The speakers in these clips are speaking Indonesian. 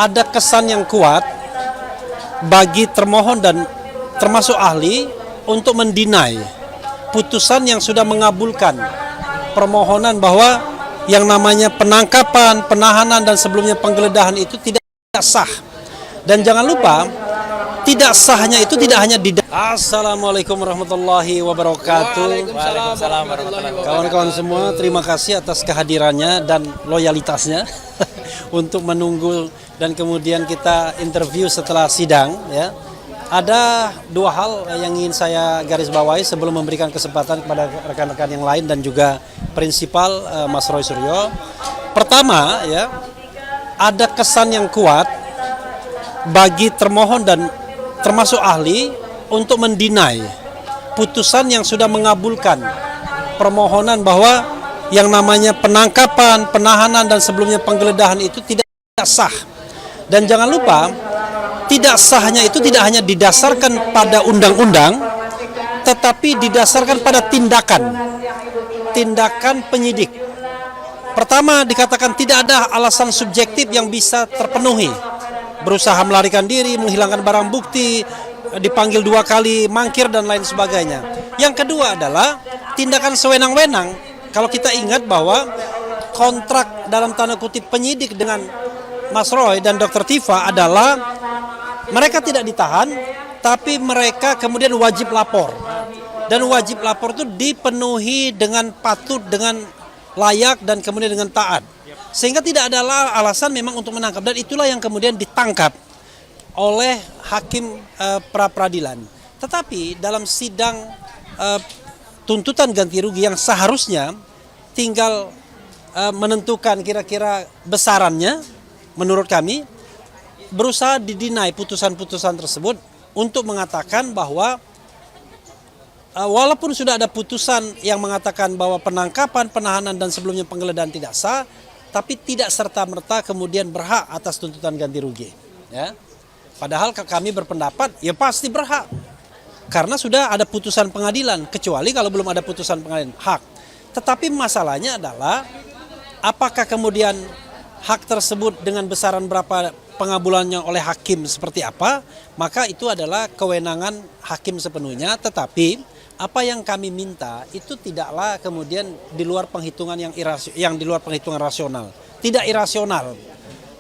ada kesan yang kuat bagi termohon dan termasuk ahli untuk mendinai putusan yang sudah mengabulkan permohonan bahwa yang namanya penangkapan, penahanan dan sebelumnya penggeledahan itu tidak sah. Dan jangan lupa, tidak sahnya itu tidak hanya di Assalamualaikum warahmatullahi wabarakatuh. Waalaikumsalam warahmatullahi wabarakatuh. Kawan-kawan semua, terima kasih atas kehadirannya dan loyalitasnya untuk menunggu dan kemudian kita interview setelah sidang ya. Ada dua hal yang ingin saya garis bawahi sebelum memberikan kesempatan kepada rekan-rekan yang lain dan juga prinsipal Mas Roy Suryo. Pertama ya, ada kesan yang kuat bagi termohon dan termasuk ahli untuk mendinai putusan yang sudah mengabulkan permohonan bahwa yang namanya penangkapan, penahanan dan sebelumnya penggeledahan itu tidak sah. Dan jangan lupa, tidak sahnya itu tidak hanya didasarkan pada undang-undang, tetapi didasarkan pada tindakan penyidik. Pertama, dikatakan tidak ada alasan subjektif yang bisa terpenuhi. Berusaha melarikan diri, menghilangkan barang bukti, dipanggil 2 kali, mangkir dan lain sebagainya. Yang kedua adalah tindakan sewenang-wenang. Kalau kita ingat bahwa kontrak dalam tanda kutip penyidik dengan Mas Roy dan Dr. Tifa adalah mereka tidak ditahan, tapi mereka kemudian wajib lapor. Dan wajib lapor itu dipenuhi dengan patut, dengan layak, dan kemudian dengan taat. Sehingga tidak ada alasan memang untuk menangkap. Dan itulah yang kemudian ditangkap oleh hakim pra-peradilan. Tetapi dalam sidang tuntutan ganti rugi yang seharusnya tinggal menentukan kira-kira besarannya, menurut kami, berusaha didinai putusan-putusan tersebut untuk mengatakan bahwa walaupun sudah ada putusan yang mengatakan bahwa penangkapan, penahanan dan sebelumnya penggeledahan tidak sah, tapi tidak serta-merta kemudian berhak atas tuntutan ganti rugi. Ya. Padahal kami berpendapat ya pasti berhak karena sudah ada putusan pengadilan, kecuali kalau belum ada putusan pengadilan hak. Tetapi masalahnya adalah apakah kemudian hak tersebut dengan besaran berapa pengabulannya oleh hakim seperti apa, maka itu adalah kewenangan hakim sepenuhnya. Tetapi apa yang kami minta itu tidaklah kemudian di luar penghitungan yang di luar penghitungan rasional, tidak irasional.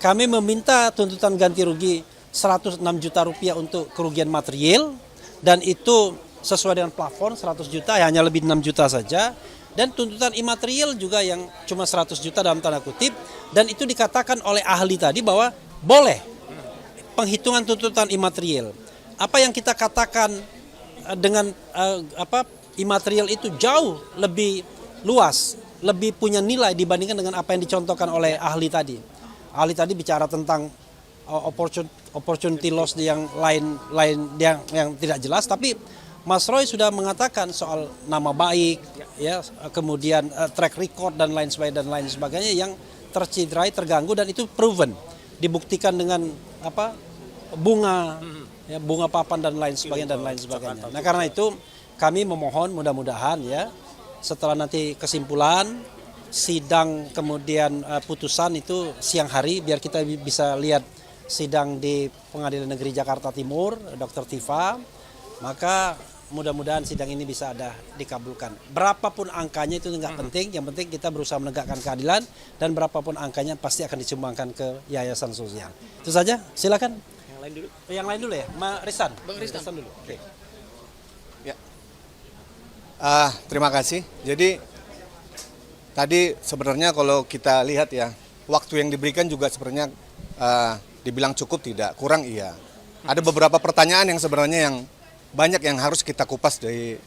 Kami meminta tuntutan ganti rugi 106 juta rupiah untuk kerugian material dan itu sesuai dengan plafon 100 juta, hanya lebih 6 juta saja. Dan tuntutan imaterial juga yang cuma 100 juta dalam tanda kutip, dan itu dikatakan oleh ahli tadi bahwa boleh penghitungan tuntutan imaterial. Apa yang kita katakan dengan imaterial itu jauh lebih luas, lebih punya nilai dibandingkan dengan apa yang dicontohkan oleh ahli tadi. Ahli tadi bicara tentang opportunity loss yang lain yang tidak jelas, tapi Mas Roy sudah mengatakan soal nama baik, ya, kemudian track record dan lain sebagainya yang tercederai, terganggu, dan itu proven, dibuktikan dengan bunga, ya, bunga papan dan lain sebagainya. Nah karena itu kami memohon mudah-mudahan ya setelah nanti kesimpulan sidang kemudian putusan itu siang hari biar kita bisa lihat sidang di Pengadilan Negeri Jakarta Timur, Dr. Tifa. Maka mudah-mudahan sidang ini bisa ada dikabulkan. Berapapun angkanya itu nggak penting, yang penting kita berusaha menegakkan keadilan dan berapapun angkanya pasti akan disumbangkan ke yayasan sosial. Itu saja, silakan. Yang lain dulu. Yang lain dulu ya, Risan. Bang Risan dulu. Oke. Ya. Terima kasih. Jadi tadi sebenarnya kalau kita lihat ya, waktu yang diberikan juga sebenarnya dibilang cukup tidak, kurang iya. Ada beberapa pertanyaan yang sebenarnya yang banyak yang harus kita kupas di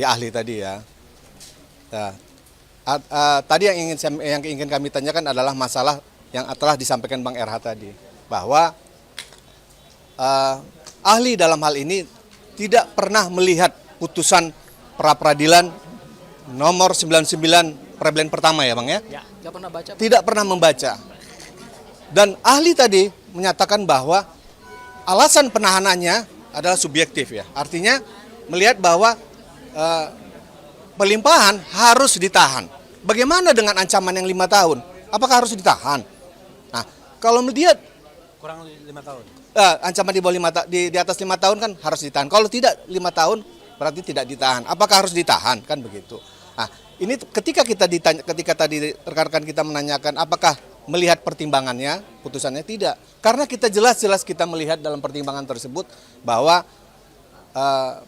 ahli tadi ya. Nah, tadi yang ingin kami tanyakan adalah masalah yang telah disampaikan Bang RH tadi, bahwa ahli dalam hal ini tidak pernah melihat putusan pra-peradilan nomor 99 peradilan pertama ya Bang ya? Ya, nggak pernah baca. Tidak pernah membaca. Dan ahli tadi menyatakan bahwa alasan penahanannya adalah subjektif ya. Artinya melihat bahwa pelimpahan harus ditahan. Bagaimana dengan ancaman yang 5 tahun? Apakah harus ditahan? Nah, kalau melihat Kurang 5 tahun. Ancaman di bawah di atas 5 tahun kan harus ditahan. Kalau tidak 5 tahun berarti tidak ditahan. Apakah harus ditahan kan begitu? Nah, ini ketika kita ditanya, ketika tadi rekan-rekan kita menanyakan apakah melihat pertimbangannya, putusannya tidak. Karena kita jelas-jelas kita melihat dalam pertimbangan tersebut bahwa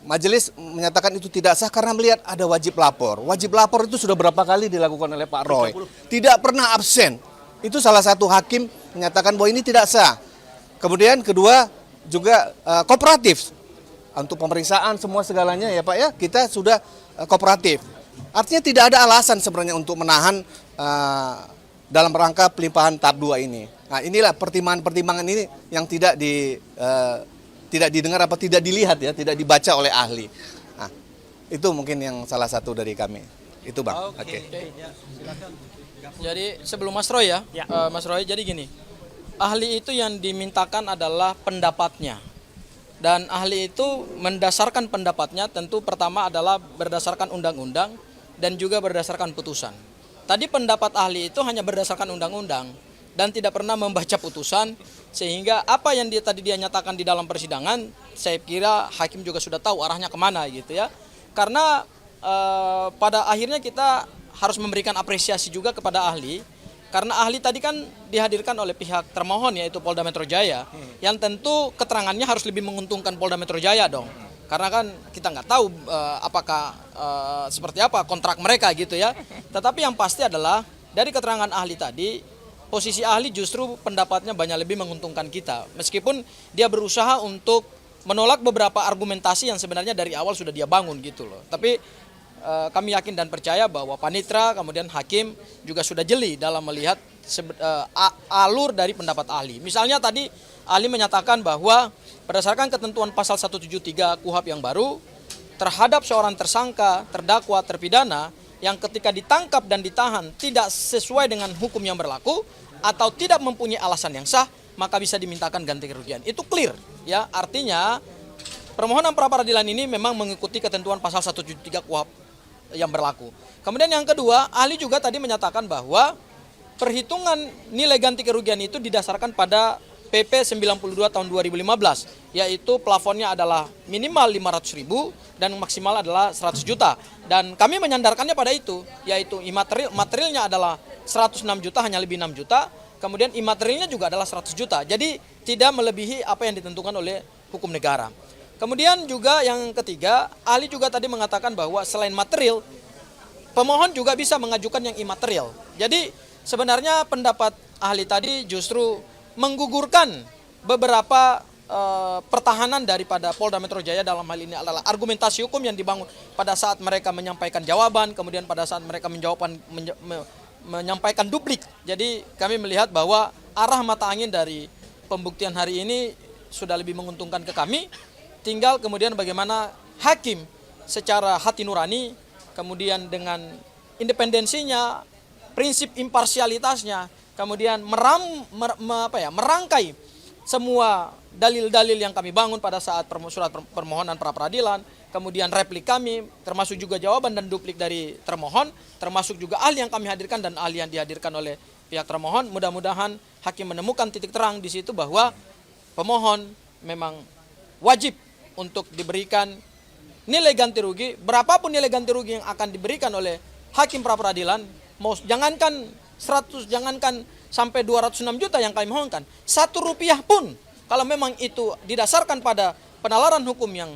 majelis menyatakan itu tidak sah karena melihat ada wajib lapor. Wajib lapor itu sudah berapa kali dilakukan oleh Pak Roy. Tidak pernah absen. Itu salah satu hakim menyatakan bahwa ini tidak sah. Kemudian kedua juga kooperatif. Untuk pemeriksaan semua segalanya ya Pak ya, kita sudah kooperatif. Artinya tidak ada alasan sebenarnya untuk menahan dalam rangka pelimpahan tahap 2 ini. Nah inilah pertimbangan-pertimbangan ini yang tidak didengar apa tidak dilihat ya, tidak dibaca oleh ahli. Nah, itu mungkin yang salah satu dari kami. Itu Bang. Oke. Ya, silakan. Jadi sebelum Mas Roy Mas Roy, jadi gini, ahli itu yang dimintakan adalah pendapatnya. Dan ahli itu mendasarkan pendapatnya tentu pertama adalah berdasarkan undang-undang dan juga berdasarkan putusan. Tadi pendapat ahli itu hanya berdasarkan undang-undang dan tidak pernah membaca putusan, sehingga apa yang tadi dia nyatakan di dalam persidangan, saya kira hakim juga sudah tahu arahnya kemana gitu ya. Karena pada akhirnya kita harus memberikan apresiasi juga kepada ahli, karena ahli tadi kan dihadirkan oleh pihak termohon yaitu Polda Metro Jaya, yang tentu keterangannya harus lebih menguntungkan Polda Metro Jaya dong. Karena kan kita nggak tahu apakah seperti apa kontrak mereka gitu ya. Tetapi yang pasti adalah dari keterangan ahli tadi, posisi ahli justru pendapatnya banyak lebih menguntungkan kita. Meskipun dia berusaha untuk menolak beberapa argumentasi yang sebenarnya dari awal sudah dia bangun gitu loh. Tapi kami yakin dan percaya bahwa panitra kemudian hakim juga sudah jeli dalam melihat alur dari pendapat ahli. Misalnya tadi ahli menyatakan bahwa berdasarkan ketentuan pasal 173 KUHP yang baru, terhadap seorang tersangka, terdakwa, terpidana yang ketika ditangkap dan ditahan tidak sesuai dengan hukum yang berlaku atau tidak mempunyai alasan yang sah, maka bisa dimintakan ganti kerugian. Itu clear ya, artinya permohonan pra peradilan ini memang mengikuti ketentuan pasal 173 KUHP yang berlaku. Kemudian yang kedua, ahli juga tadi menyatakan bahwa perhitungan nilai ganti kerugian itu didasarkan pada PP 92 tahun 2015, yaitu plafonnya adalah minimal 500.000 dan maksimal adalah 100 juta. Dan kami menyandarkannya pada itu, yaitu materialnya adalah 106 juta, hanya lebih 6 juta, kemudian imaterialnya juga adalah 100 juta. Jadi tidak melebihi apa yang ditentukan oleh hukum negara. Kemudian juga yang ketiga, ahli juga tadi mengatakan bahwa selain material, pemohon juga bisa mengajukan yang imaterial. Jadi sebenarnya pendapat ahli tadi justru menggugurkan beberapa pertahanan daripada Polda Metro Jaya. Dalam hal ini adalah argumentasi hukum yang dibangun pada saat mereka menyampaikan jawaban, kemudian pada saat mereka menyampaikan duplik. Jadi kami melihat bahwa arah mata angin dari pembuktian hari ini sudah lebih menguntungkan ke kami. Tinggal kemudian bagaimana hakim secara hati nurani, kemudian dengan independensinya, prinsip imparsialitasnya, kemudian merangkai semua dalil-dalil yang kami bangun pada saat surat permohonan pra peradilan, kemudian replik kami, termasuk juga jawaban dan duplik dari termohon, termasuk juga ahli yang kami hadirkan dan ahli yang dihadirkan oleh pihak termohon. Mudah-mudahan hakim menemukan titik terang di situ bahwa pemohon memang wajib untuk diberikan nilai ganti rugi, berapapun nilai ganti rugi yang akan diberikan oleh hakim pra peradilan, jangankan 100, jangankan sampai 206 juta yang kami mohonkan, 1 rupiah pun kalau memang itu didasarkan pada penalaran hukum yang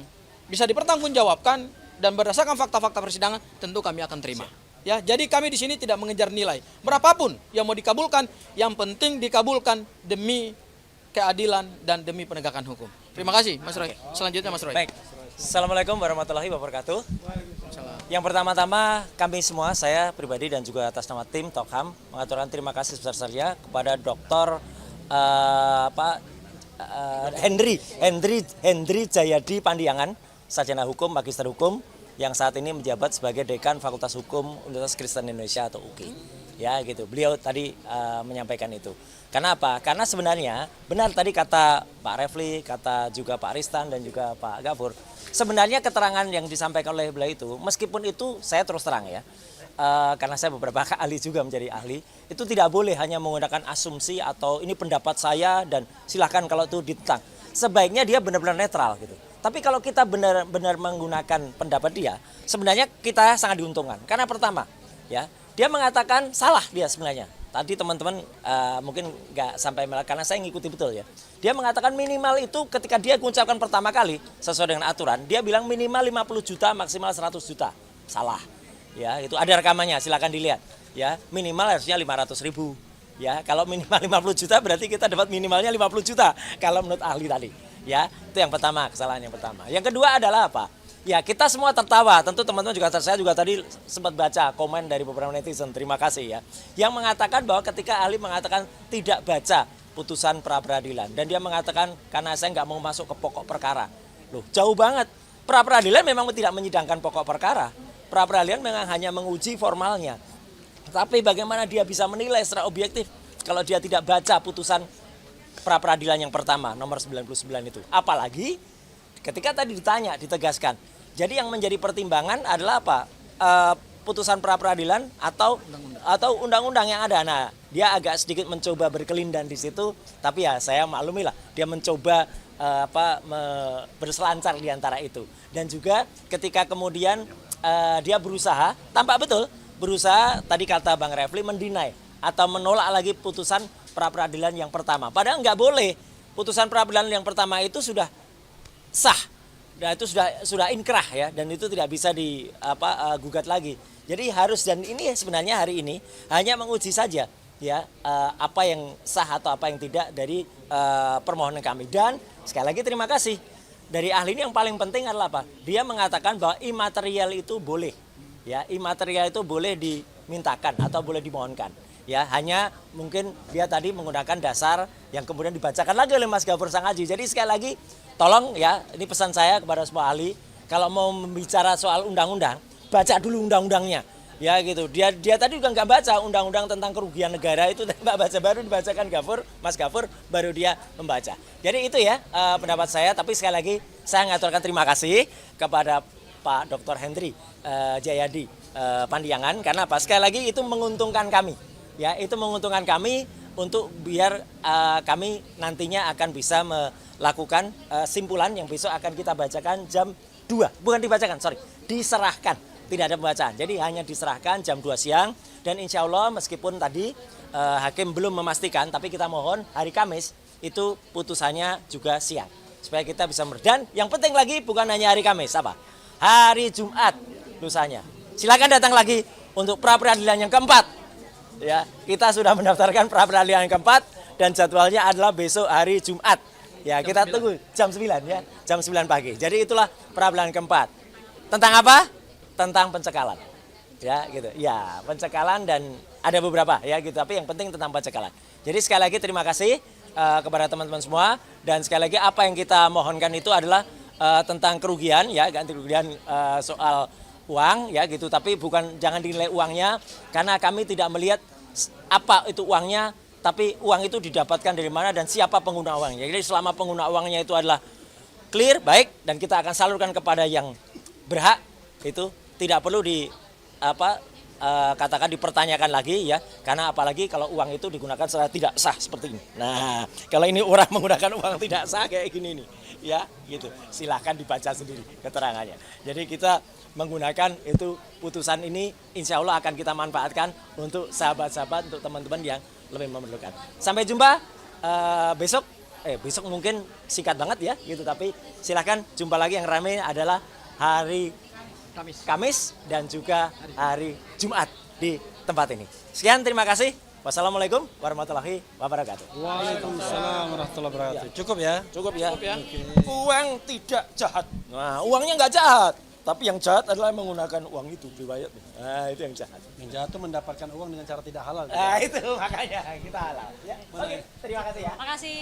bisa dipertanggungjawabkan dan berdasarkan fakta-fakta persidangan, tentu kami akan terima. Ya, jadi kami di sini tidak mengejar nilai berapapun yang mau dikabulkan, yang penting dikabulkan demi keadilan dan demi penegakan hukum. Terima kasih, Mas Roy. Selanjutnya, Mas Roy. Baik. Assalamualaikum warahmatullahi wabarakatuh. Yang pertama-tama kami semua, saya pribadi dan juga atas nama tim Tokham mengaturkan terima kasih sebesar-besarnya kepada Dr. Hendri Jayadi Pandiangan, sarjana hukum, magister hukum, yang saat ini menjabat sebagai Dekan Fakultas Hukum Universitas Kristen Indonesia atau UKI. Ya gitu, beliau tadi menyampaikan itu. Karena apa? Karena sebenarnya benar tadi kata Pak Refli, kata juga Pak Aristan dan juga Pak Gafur. Sebenarnya keterangan yang disampaikan oleh beliau itu, meskipun itu saya terus terang ya, karena saya beberapa kali juga menjadi ahli, itu tidak boleh hanya menggunakan asumsi atau ini pendapat saya dan silahkan kalau itu ditentang. Sebaiknya dia benar-benar netral gitu. Tapi kalau kita benar-benar menggunakan pendapat dia, sebenarnya kita sangat diuntungkan. Karena pertama, ya dia mengatakan salah dia sebenarnya. Tadi teman-teman mungkin nggak sampai karena saya ngikuti betul ya. Dia mengatakan minimal itu ketika dia mengucapkan pertama kali sesuai dengan aturan, dia bilang minimal 50 juta, maksimal 100 juta. Salah. Ya, itu ada rekamannya, silakan dilihat. Ya, minimal harusnya 500.000. Ya, kalau minimal 50 juta berarti kita dapat minimalnya 50 juta kalau menurut ahli tadi. Ya, itu yang pertama, kesalahan yang pertama. Yang kedua adalah apa? Ya, kita semua tertawa. Tentu teman-teman juga, saya juga tadi sempat baca komen dari beberapa netizen. Terima kasih ya. Yang mengatakan bahwa ketika ahli mengatakan tidak baca putusan pra peradilan dan dia mengatakan karena saya nggak mau masuk ke pokok perkara. Loh, jauh banget. Pra peradilan memang tidak menyidangkan pokok perkara. Pra peradilan memang hanya menguji formalnya. Tapi bagaimana dia bisa menilai secara objektif kalau dia tidak baca putusan pra peradilan yang pertama nomor 99 itu. Apalagi ketika tadi ditanya, ditegaskan. Jadi yang menjadi pertimbangan adalah apa? Putusan pra peradilan atau undang-undang yang ada. Nah, dia agak sedikit mencoba berkelindan di situ, tapi ya saya maklumilah dia mencoba berselancar di antara itu. Dan juga ketika kemudian dia berusaha, tampak betul berusaha tadi kata Bang Refli mendinai atau menolak lagi putusan pra peradilan yang pertama. Padahal nggak boleh. Putusan pra peradilan yang pertama itu sudah sah. Dan itu sudah inkrah ya, dan itu tidak bisa digugat lagi. Jadi harus, dan ini sebenarnya hari ini hanya menguji saja ya apa yang sah atau apa yang tidak dari permohonan kami. Dan sekali lagi terima kasih dari ahli ini. Yang paling penting adalah apa? Dia mengatakan bahwa imaterial itu boleh, ya imaterial itu boleh dimintakan atau boleh dimohonkan. Ya, hanya mungkin dia tadi menggunakan dasar yang kemudian dibacakan lagi oleh Mas Gafur Sangaji. Jadi sekali lagi tolong ya, ini pesan saya kepada semua ahli, kalau mau membicara soal undang-undang, baca dulu undang-undangnya. Ya gitu. Dia tadi juga nggak baca undang-undang tentang kerugian negara itu, nggak baca, baru dibacakan Mas Gafur, baru dia membaca. Jadi itu ya pendapat saya. Tapi sekali lagi saya ngaturkan terima kasih kepada Pak Dr. Hendri Jayadi Pandiangan, karena apa? Sekali lagi itu menguntungkan kami. Ya, itu menguntungkan kami untuk biar kami nantinya akan bisa melakukan simpulan yang besok akan kita bacakan jam 2. Bukan dibacakan, diserahkan. Tidak ada pembacaan. Jadi hanya diserahkan jam 2 siang. Dan insya Allah meskipun tadi hakim belum memastikan, tapi kita mohon hari Kamis itu putusannya juga siang. Supaya kita bisa dan yang penting lagi bukan hanya hari Kamis, apa? Hari Jumat lusanya. Silakan datang lagi untuk pra peradilan yang keempat. Ya, kita sudah mendaftarkan pra peradilan yang keempat dan jadwalnya adalah besok hari Jumat. Ya, kita tunggu jam 9 ya, jam 9 pagi. Jadi itulah pra peradilan keempat. Tentang apa? Tentang pencekalan. Ya, gitu. Ya, pencekalan dan ada beberapa ya gitu, tapi yang penting tentang pencekalan. Jadi sekali lagi terima kasih kepada teman-teman semua, dan sekali lagi apa yang kita mohonkan itu adalah tentang kerugian ya, ganti kerugian soal uang ya gitu, tapi jangan dinilai uangnya karena kami tidak melihat apa itu uangnya, tapi uang itu didapatkan dari mana dan siapa pengguna uangnya. Jadi selama pengguna uangnya itu adalah clear, baik, dan kita akan salurkan kepada yang berhak, itu tidak perlu katakan dipertanyakan lagi ya, karena apalagi kalau uang itu digunakan secara tidak sah seperti ini. Nah, kalau ini orang menggunakan uang tidak sah kayak gini nih ya gitu, silahkan dibaca sendiri keterangannya. Jadi kita menggunakan itu putusan ini insya Allah akan kita manfaatkan untuk sahabat-sahabat, untuk teman-teman yang lebih memerlukan. Sampai jumpa besok mungkin singkat banget ya gitu, tapi silahkan jumpa lagi. Yang ramai adalah hari Kamis dan juga hari Jumat di tempat ini. Sekian, terima kasih. Wassalamualaikum warahmatullahi wabarakatuh. Waalaikumsalam warahmatullahi wabarakatuh. Cukup ya? Cukup ya. Okay. Uang tidak jahat. Nah, uangnya nggak jahat. Tapi yang jahat adalah menggunakan uang itu, riwayat. Nah, itu yang jahat. Yang jahat itu mendapatkan uang dengan cara tidak halal. Nah, itu makanya kita halal. Ya. Oke, terima kasih ya. Makasih.